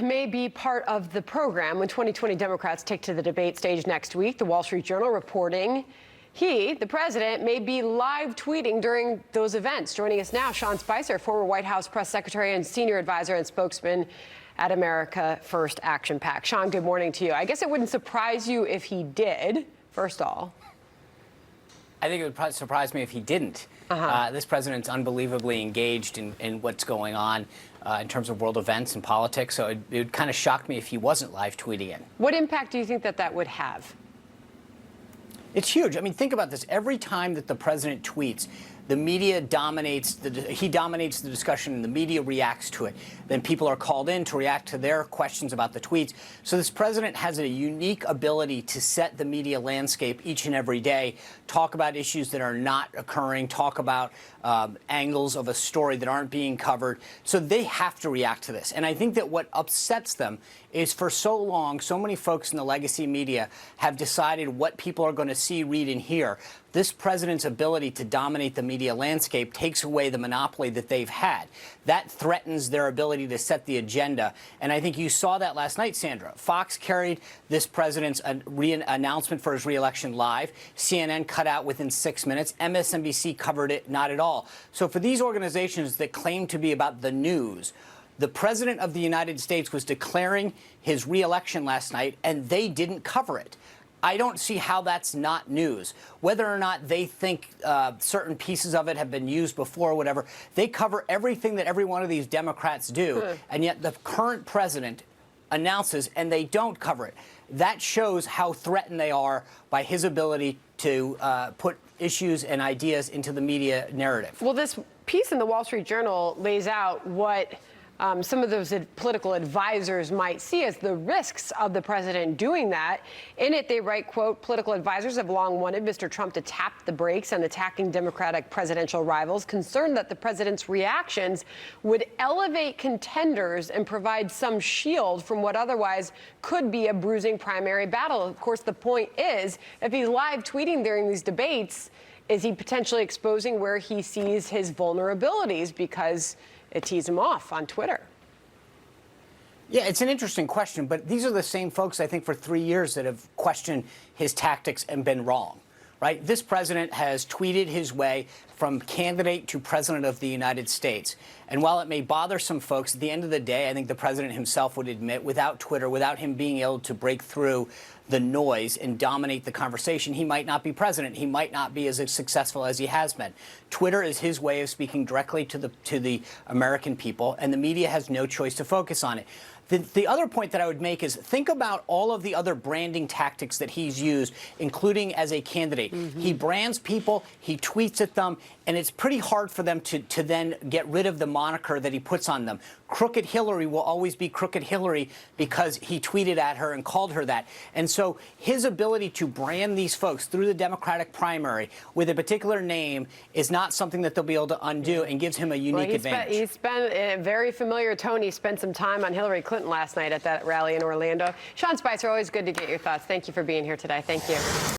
may be part of the program when 2020 Democrats take to the debate stage next week. The Wall Street Journal reporting the president, may be live tweeting during those events. Joining us now, Sean Spicer, former White House press secretary and senior advisor and spokesman at America First Action PAC. Sean, good morning to you. I guess it wouldn't surprise you if he did, first of all. I think it would probably surprise me if he didn't. This president's unbelievably engaged in what's going on in terms of world events and politics, so it would kind of shock me if he wasn't live tweeting it. What impact do you think that would have? It's huge. I mean, think about this. Every time that the president tweets, the media dominates he dominates the discussion and the media reacts to it. Then people are called in to react to their questions about the tweets. So this president has a unique ability to set the media landscape each and every day, talk about issues that are not occurring, talk about angles of a story that aren't being covered. So they have to react to this. And I think that what upsets them is for so long, so many folks in the legacy media have decided what people are going to see, read, and hear. This president's ability to dominate the media landscape takes away the monopoly that they've had. That threatens their ability to set the agenda. And I think you saw that last night, Sandra. Fox carried this president's announcement for his reelection live. CNN cut out within 6 minutes. MSNBC covered it not at all. So for these organizations that claim to be about the news, the president of the United States was declaring his reelection last night, and they didn't cover it. I don't see how that's not news. Whether or not they think certain pieces of it have been used before or whatever, they cover everything that every one of these Democrats do, and yet the current president announces and they don't cover it. That shows how threatened they are by his ability to put issues and ideas into the media narrative. Well, this piece in the Wall Street Journal lays out what some of those political advisors might see as the risks of the president doing that. In it, they write, quote, political advisors have long wanted Mr. Trump to tap the brakes on attacking Democratic presidential rivals, concerned that the president's reactions would elevate contenders and provide some shield from what otherwise could be a bruising primary battle. Of course, the point is, if he's live tweeting during these debates, is he potentially exposing where he sees his vulnerabilities because it tees him off on Twitter? Yeah, it's an interesting question, but these are the same folks, I think, for 3 years that have questioned his tactics and been wrong, right? This president has tweeted his way from candidate to president of the United States. And while it may bother some folks, at the end of the day, I think the president himself would admit, without Twitter, without him being able to break through the noise and dominate the conversation, he might not be president. He might not be as successful as he has been. Twitter is his way of speaking directly to the American people, and the media has no choice to focus on it. The other point that I would make is think about all of the other branding tactics that he's used, including as a candidate. He brands people, he tweets at them, and it's pretty hard for them to then get rid of the moniker that he puts on them. Crooked Hillary will always be Crooked Hillary because he tweeted at her and called her that. And so his ability to brand these folks through the Democratic primary with a particular name is not something that they'll be able to undo, and gives him a unique advantage. He spent a very familiar tone. He spent some time on Hillary Clinton last night at that rally in Orlando. Sean Spicer, always good to get your thoughts. Thank you for being here today. Thank you.